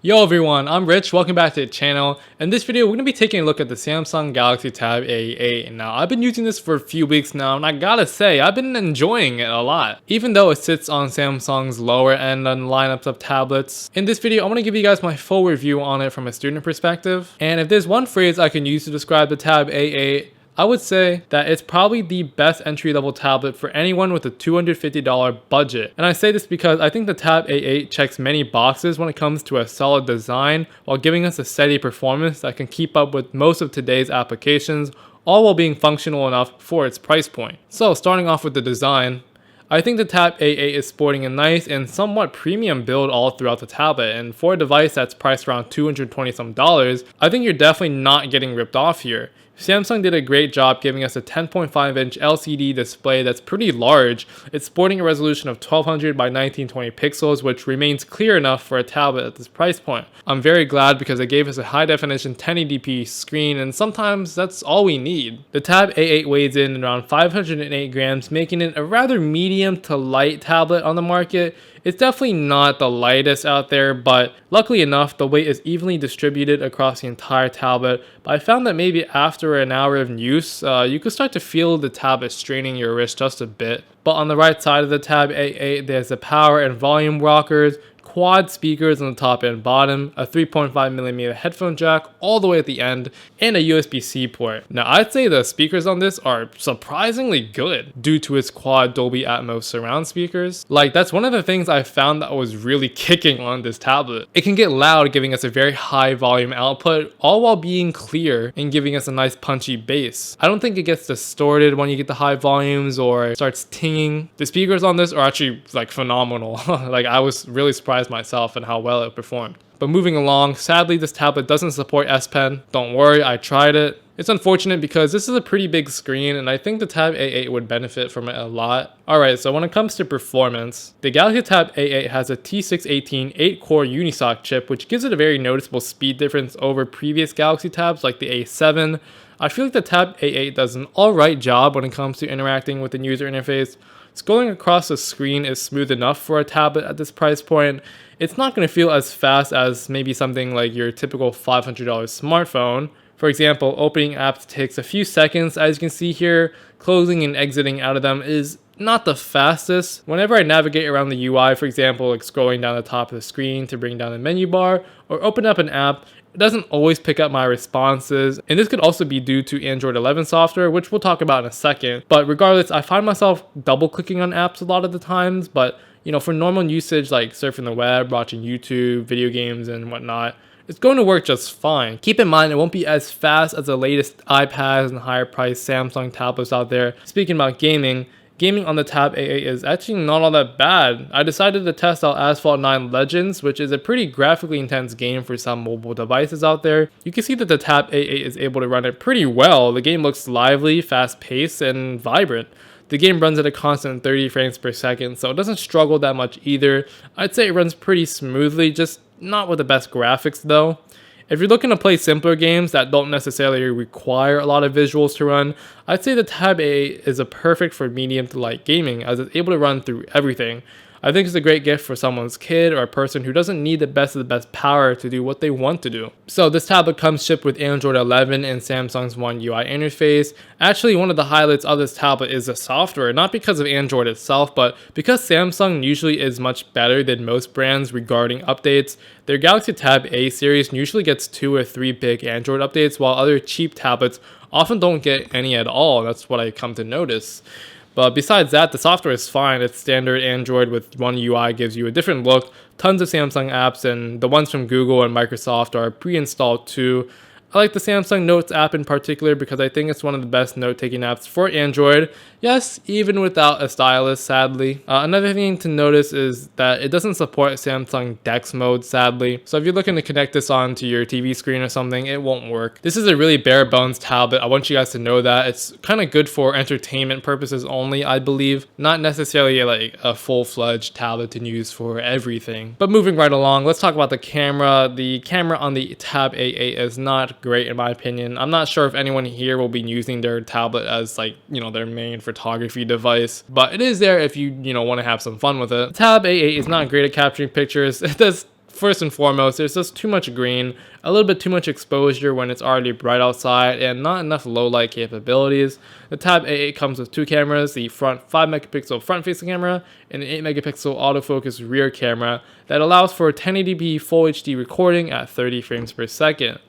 Yo everyone, I'm Rich, welcome back to the channel. In this video, we're going to be taking a look at the Samsung Galaxy Tab A8. Now, I've been using this for a few weeks now, and I gotta say, I've been enjoying it a lot. Even though it sits on Samsung's lower end on lineups of tablets. In this video, I want to give you guys my full review on it from a student perspective. And if there's one phrase I can use to describe the Tab A8, I would say that it's probably the best entry-level tablet for anyone with a $250 budget. And I say this because I think the Tab A8 checks many boxes when it comes to a solid design while giving us a steady performance that can keep up with most of today's applications, all while being functional enough for its price point. So starting off with the design, I think the Tab A8 is sporting a nice and somewhat premium build all throughout the tablet, and for a device that's priced around $220 some, I think you're definitely not getting ripped off here. Samsung did a great job giving us a 10.5-inch LCD display that's pretty large. It's sporting a resolution of 1200 by 1920 pixels, which remains clear enough for a tablet at this price point. I'm very glad because it gave us a high-definition 1080p screen, and sometimes that's all we need. The Tab A8 weighs in around 508 grams, making it a rather medium to light tablet on the market. It's definitely not the lightest out there, but luckily enough, the weight is evenly distributed across the entire tablet. But I found that maybe after an hour of use, you could start to feel the tablet straining your wrist just a bit. But on the right side of the Tab A8, there's the power and volume rockers, quad speakers on the top and bottom, a 3.5mm headphone jack all the way at the end, and a USB-C port. Now I'd say the speakers on this are surprisingly good due to its quad Dolby Atmos surround speakers. Like, that's one of the things I found that was really kicking on this tablet. It can get loud, giving us a very high volume output, all while being clear and giving us a nice punchy bass. I don't think it gets distorted when you get the high volumes or starts tinging. The speakers on this are actually like phenomenal. Like, I was really surprised myself and how well it performed. But moving along, sadly this tablet doesn't support S Pen. Don't worry, I tried it. It's unfortunate because this is a pretty big screen and I think the Tab A8 would benefit from it a lot. Alright, so when it comes to performance, the Galaxy Tab A8 has a T618 8-core Unisoc chip, which gives it a very noticeable speed difference over previous Galaxy Tabs like the A7. I feel like the Tab A8 does an alright job when it comes to interacting with the user interface. Scrolling across the screen is smooth enough for a tablet at this price point. It's not going to feel as fast as maybe something like your typical $500 smartphone. For example, opening apps takes a few seconds, as you can see here. Closing and exiting out of them is not the fastest. Whenever I navigate around the UI, for example, like scrolling down the top of the screen to bring down the menu bar or open up an app, it doesn't always pick up my responses, and this could also be due to Android 11 software, which we'll talk about in a second. But regardless, I find myself double clicking on apps a lot of the times, but for normal usage like surfing the web, watching YouTube, video games and whatnot, it's going to work just fine. Keep in mind, it won't be as fast as the latest iPads and higher priced Samsung tablets out there. Speaking about gaming on the Tab A8 is actually not all that bad. I decided to test out Asphalt 9 Legends, which is a pretty graphically intense game for some mobile devices out there. You can see that the Tab A8 is able to run it pretty well. The game looks lively, fast-paced, and vibrant. The game runs at a constant 30 frames per second, so it doesn't struggle that much either. I'd say it runs pretty smoothly, just not with the best graphics though. If you're looking to play simpler games that don't necessarily require a lot of visuals to run, I'd say the Tab A8 is a perfect for medium to light gaming, as it's able to run through everything. I think it's a great gift for someone's kid or a person who doesn't need the best of the best power to do what they want to do. So this tablet comes shipped with Android 11 and Samsung's One UI interface. Actually, one of the highlights of this tablet is the software, not because of Android itself, but because Samsung usually is much better than most brands regarding updates. Their Galaxy Tab A series usually gets 2 or 3 big Android updates, while other cheap tablets often don't get any at all. That's what I come to notice. But besides that, the software is fine. It's standard Android with One UI gives you a different look, tons of Samsung apps, and the ones from Google and Microsoft are pre-installed too. I like the Samsung Notes app in particular because I think it's one of the best note-taking apps for Android. Yes, even without a stylus, sadly. Another thing to notice is that it doesn't support Samsung DeX mode, sadly. So if you're looking to connect this onto your TV screen or something, it won't work. This is a really bare bones tablet. I want you guys to know that. It's kind of good for entertainment purposes only, I believe. Not necessarily like a full-fledged tablet to use for everything. But moving right along, let's talk about the camera. The camera on the Tab A8 is not great in my opinion. I'm not sure if anyone here will be using their tablet as their main photography device, but it is there if you want to have some fun with it. The Tab A8 is not great at capturing pictures. It does First and foremost, there's just too much green, a little bit too much exposure when it's already bright outside, and not enough low light capabilities. The Tab A8 comes with two cameras, the front 5 megapixel front facing camera and an 8 megapixel autofocus rear camera that allows for 1080p Full HD recording at 30 frames per second.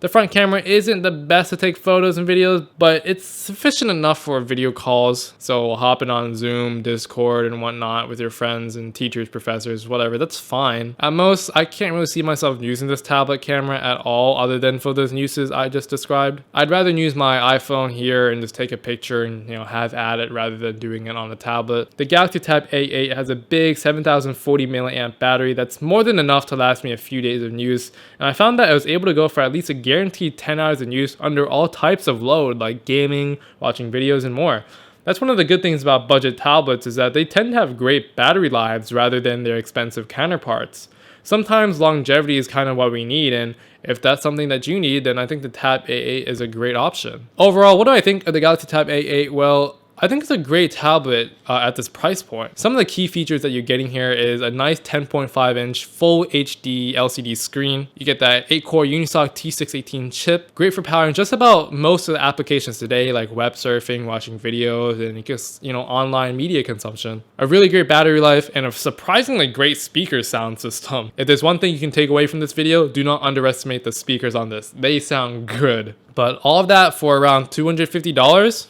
The front camera isn't the best to take photos and videos, but it's sufficient enough for video calls. So hopping on Zoom, Discord, and whatnot with your friends and teachers, professors, whatever, that's fine. At most, I can't really see myself using this tablet camera at all other than for those uses I just described. I'd rather use my iPhone here and just take a picture and have at it rather than doing it on a tablet. The Galaxy Tab A8 has a big 7040 mAh battery that's more than enough to last me a few days of use, and I found that I was able to go for at least a guaranteed 10 hours in use under all types of load like gaming, watching videos, and more. That's one of the good things about budget tablets is that they tend to have great battery lives rather than their expensive counterparts. Sometimes longevity is kind of what we need, and if that's something that you need, then I think the Tab A8 is a great option. Overall, what do I think of the Galaxy Tab A8? Well, I think it's a great tablet at this price point. Some of the key features that you're getting here is a nice 10.5 inch full HD LCD screen. You get that 8-core Unisoc T618 chip, great for powering just about most of the applications today, like web surfing, watching videos, and just online media consumption. A really great battery life and a surprisingly great speaker sound system. If there's one thing you can take away from this video, do not underestimate the speakers on this. They sound good. But all of that for around $250?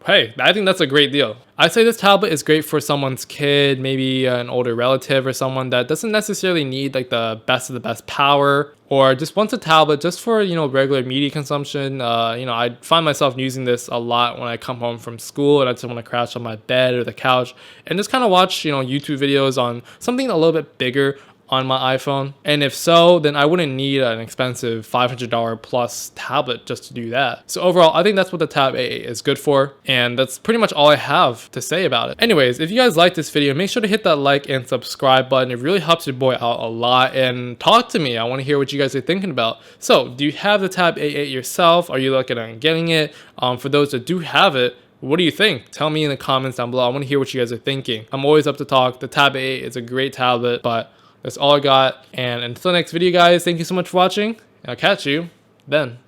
Hey, I think that's a great deal. I'd say this tablet is great for someone's kid, maybe an older relative or someone that doesn't necessarily need like the best of the best power, or just wants a tablet just for, regular media consumption. I find myself using this a lot when I come home from school and I just want to crash on my bed or the couch and just kind of watch, YouTube videos on something a little bit bigger on my iPhone. And if so, then I wouldn't need an expensive $500 plus tablet just to do that. So overall, I think that's what the Tab A8 is good for, and that's pretty much all I have to say about it. Anyways, if you guys like this video, make sure to hit that like and subscribe button. It really helps your boy out a lot, and talk to me. I want to hear what you guys are thinking about. So do you have the Tab A8 yourself? Are you looking at getting it? For those that do have it, what do you think? Tell me in the comments down below. I want to hear what you guys are thinking. I'm always up to talk. The Tab A8 is a great tablet, but that's all I got. And until the next video, guys, thank you so much for watching, and I'll catch you then.